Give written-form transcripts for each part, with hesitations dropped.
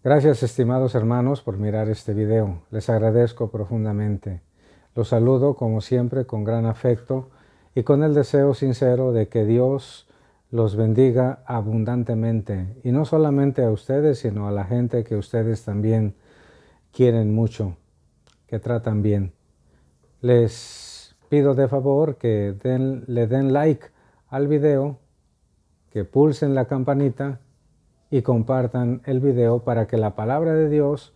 Gracias, estimados hermanos, por mirar este video. Les agradezco profundamente. Los saludo, como siempre, con gran afecto y con el deseo sincero de que Dios los bendiga abundantemente. Y no solamente a ustedes, sino a la gente que ustedes también quieren mucho, que tratan bien. Les pido de favor que le den like al video, que pulsen la campanita y compartan el video para que la palabra de Dios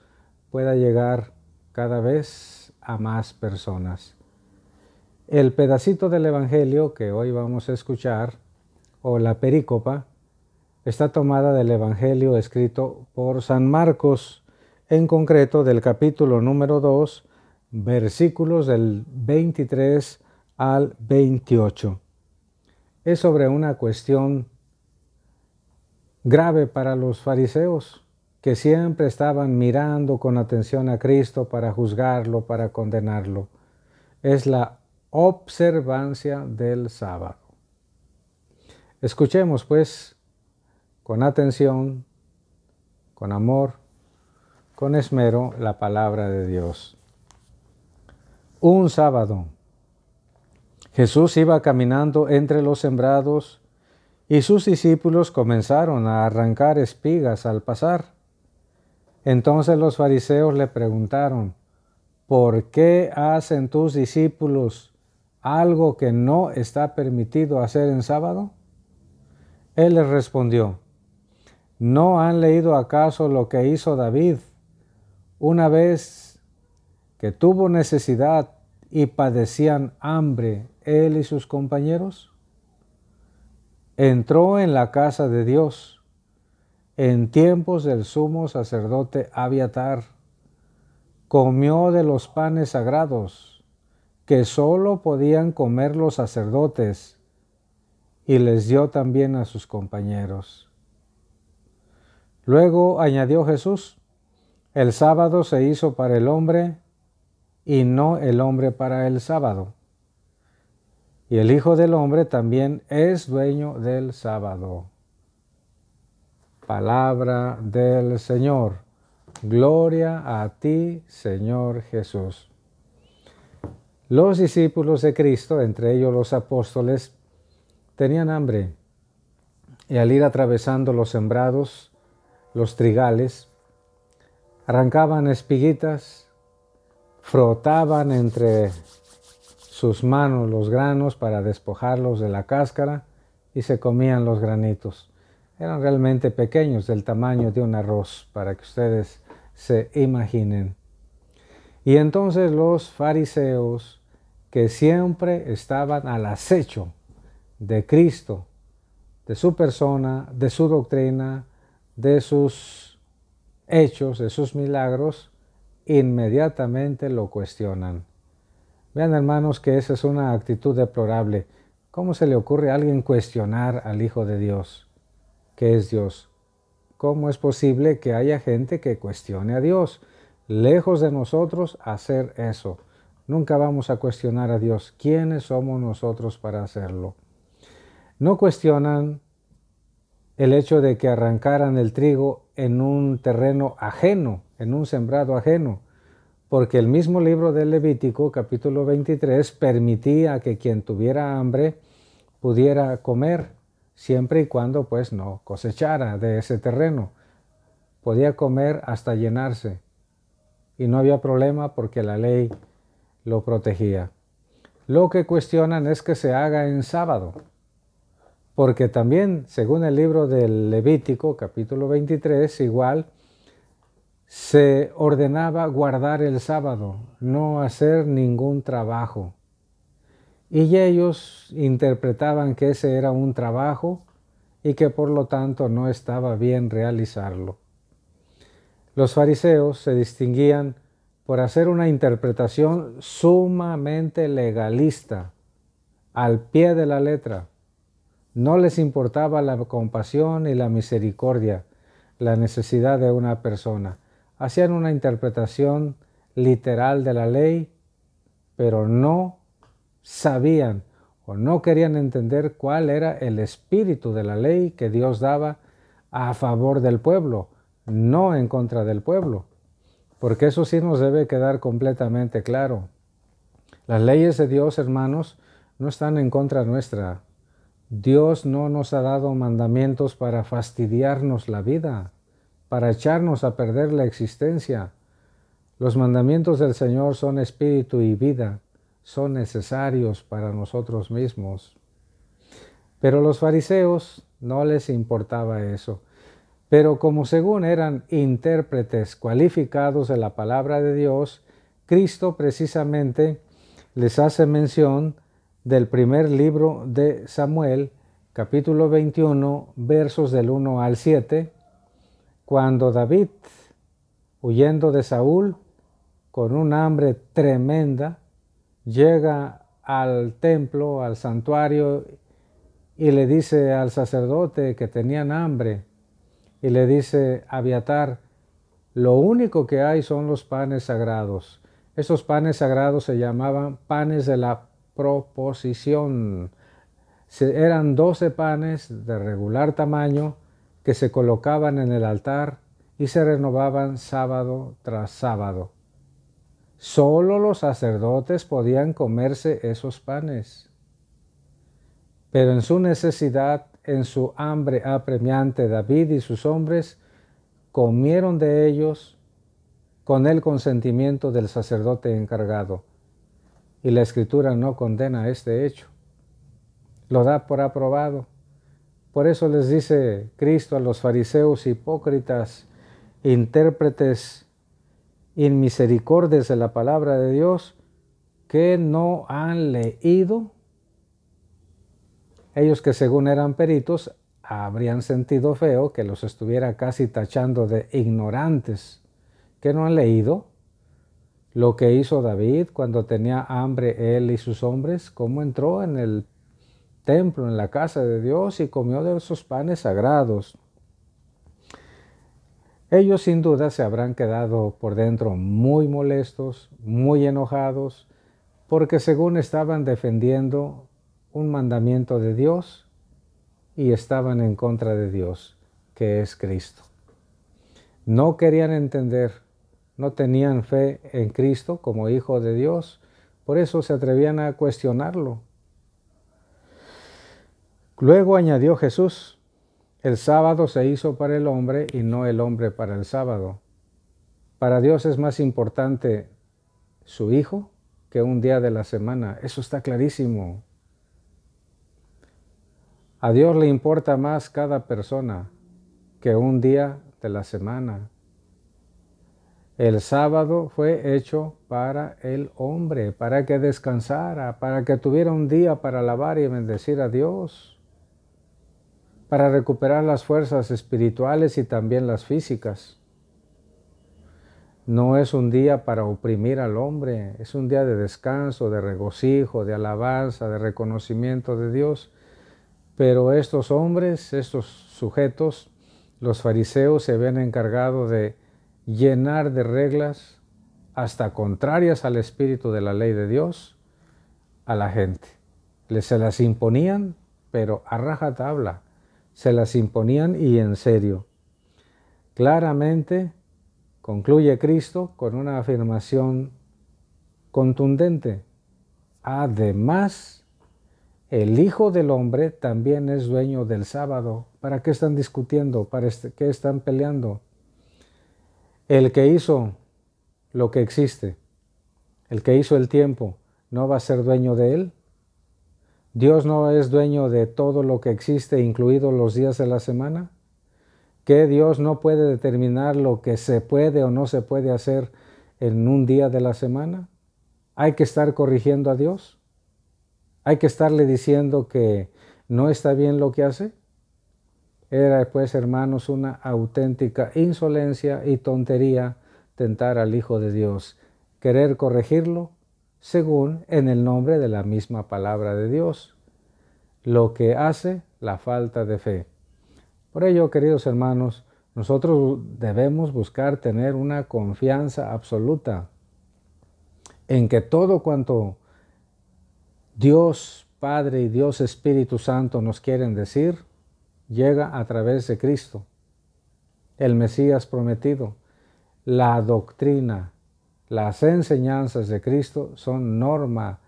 pueda llegar cada vez a más personas. El pedacito del Evangelio que hoy vamos a escuchar, o la perícopa, está tomada del Evangelio escrito por San Marcos, en concreto del capítulo número 2, versículos del 23 al 28. Es sobre una cuestión grave para los fariseos, que siempre estaban mirando con atención a Cristo para juzgarlo, para condenarlo. Es la observancia del sábado. Escuchemos, pues, con atención, con amor, con esmero, la palabra de Dios. Un sábado, Jesús iba caminando entre los sembrados y sus discípulos comenzaron a arrancar espigas al pasar. Entonces los fariseos le preguntaron: ¿por qué hacen tus discípulos algo que no está permitido hacer en sábado? Él les respondió: ¿no han leído acaso lo que hizo David una vez que tuvo necesidad y padecían hambre él y sus compañeros? Entró en la casa de Dios en tiempos del sumo sacerdote Abiatar, comió de los panes sagrados que sólo podían comer los sacerdotes y les dio también a sus compañeros. Luego añadió Jesús: el sábado se hizo para el hombre y no el hombre para el sábado. Y el Hijo del Hombre también es dueño del sábado. Palabra del Señor. Gloria a ti, Señor Jesús. Los discípulos de Cristo, entre ellos los apóstoles, tenían hambre. Y al ir atravesando los sembrados, los trigales, arrancaban espiguitas, frotaban entre sus manos los granos para despojarlos de la cáscara y se comían los granitos. Eran realmente pequeños, del tamaño de un arroz, para que ustedes se imaginen. Y entonces los fariseos, que siempre estaban al acecho de Cristo, de su persona, de su doctrina, de sus hechos, de sus milagros, inmediatamente lo cuestionan. Vean, hermanos, que esa es una actitud deplorable. ¿Cómo se le ocurre a alguien cuestionar al Hijo de Dios, que es Dios? ¿Cómo es posible que haya gente que cuestione a Dios? Lejos de nosotros hacer eso. Nunca vamos a cuestionar a Dios. ¿Quiénes somos nosotros para hacerlo? No cuestionan el hecho de que arrancaran el trigo en un terreno ajeno, en un sembrado ajeno, porque el mismo libro del Levítico, capítulo 23, permitía que quien tuviera hambre pudiera comer, siempre y cuando pues no cosechara de ese terreno. Podía comer hasta llenarse y no había problema porque la ley lo protegía. Lo que cuestionan es que se haga en sábado, porque también, según el libro del Levítico, capítulo 23, igual, se ordenaba guardar el sábado, no hacer ningún trabajo. Y ellos interpretaban que ese era un trabajo y que por lo tanto no estaba bien realizarlo. Los fariseos se distinguían por hacer una interpretación sumamente legalista, al pie de la letra. No les importaba la compasión y la misericordia, la necesidad de una persona. Hacían una interpretación literal de la ley, pero no sabían o no querían entender cuál era el espíritu de la ley que Dios daba a favor del pueblo, no en contra del pueblo, porque eso sí nos debe quedar completamente claro. Las leyes de Dios, hermanos, no están en contra nuestra. Dios no nos ha dado mandamientos para fastidiarnos la vida, para echarnos a perder la existencia. Los mandamientos del Señor son espíritu y vida, son necesarios para nosotros mismos. Pero a los fariseos no les importaba eso. Pero como según eran intérpretes cualificados de la palabra de Dios, Cristo precisamente les hace mención del primer libro de Samuel, capítulo 21, versos del 1 al 7, cuando David, huyendo de Saúl, con un hambre tremenda, llega al templo, al santuario, y le dice al sacerdote que tenían hambre, y le dice Abiatar, lo único que hay son los panes sagrados. Esos panes sagrados se llamaban panes de la proposición. Eran 12 panes de regular tamaño que se colocaban en el altar y se renovaban sábado tras sábado. Solo los sacerdotes podían comerse esos panes. Pero en su necesidad, en su hambre apremiante, David y sus hombres comieron de ellos con el consentimiento del sacerdote encargado. Y la Escritura no condena este hecho. Lo da por aprobado. Por eso les dice Cristo a los fariseos hipócritas, intérpretes inmisericordias de la palabra de Dios, que no han leído. Ellos que según eran peritos, habrían sentido feo que los estuviera casi tachando de ignorantes, que no han leído lo que hizo David cuando tenía hambre él y sus hombres, cómo entró en el templo, en la casa de Dios y comió de esos panes sagrados. Ellos sin duda se habrán quedado por dentro muy molestos, muy enojados, porque según estaban defendiendo un mandamiento de Dios y estaban en contra de Dios, que es Cristo. No querían entender, no tenían fe en Cristo como Hijo de Dios, por eso se atrevían a cuestionarlo. Luego añadió Jesús, el sábado se hizo para el hombre y no el hombre para el sábado. Para Dios es más importante su Hijo que un día de la semana. Eso está clarísimo. A Dios le importa más cada persona que un día de la semana. El sábado fue hecho para el hombre, para que descansara, para que tuviera un día para alabar y bendecir a Dios, para recuperar las fuerzas espirituales y también las físicas. No es un día para oprimir al hombre, es un día de descanso, de regocijo, de alabanza, de reconocimiento de Dios. Pero estos hombres, estos sujetos, los fariseos se habían encargado de llenar de reglas hasta contrarias al espíritu de la ley de Dios a la gente. Se las imponían, pero a rajatabla. Se las imponían y en serio. Claramente concluye Cristo con una afirmación contundente. Además, el Hijo del Hombre también es dueño del sábado. ¿Para qué están discutiendo? ¿Para qué están peleando? El que hizo lo que existe, el que hizo el tiempo, ¿no va a ser dueño de él? ¿Dios no es dueño de todo lo que existe, incluidos los días de la semana? ¿Que Dios no puede determinar lo que se puede o no se puede hacer en un día de la semana? ¿Hay que estar corrigiendo a Dios? ¿Hay que estarle diciendo que no está bien lo que hace? Era pues, hermanos, una auténtica insolencia y tontería tentar al Hijo de Dios, querer corregirlo según en el nombre de la misma palabra de Dios, lo que hace la falta de fe. Por ello, queridos hermanos, nosotros debemos buscar tener una confianza absoluta en que todo cuanto Dios Padre y Dios Espíritu Santo nos quieren decir, llega a través de Cristo. el Mesías prometido. La doctrina, las enseñanzas de Cristo son norma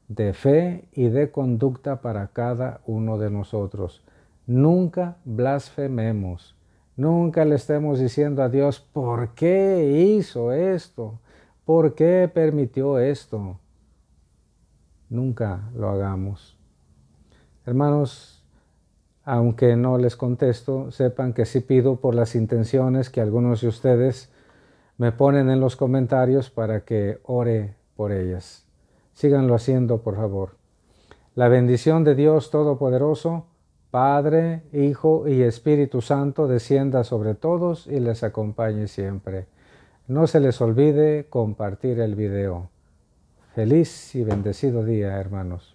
de fe y de conducta para cada uno de nosotros. Nunca blasfememos. Nunca le estemos diciendo a Dios, ¿por qué hizo esto? ¿Por qué permitió esto? Nunca lo hagamos. Hermanos, aunque no les contesto, sepan que sí pido por las intenciones que algunos de ustedes me ponen en los comentarios para que ore por ellas. Síganlo haciendo, por favor. La bendición de Dios Todopoderoso, Padre, Hijo y Espíritu Santo, descienda sobre todos y les acompañe siempre. No se les olvide compartir el video. Feliz y bendecido día, hermanos.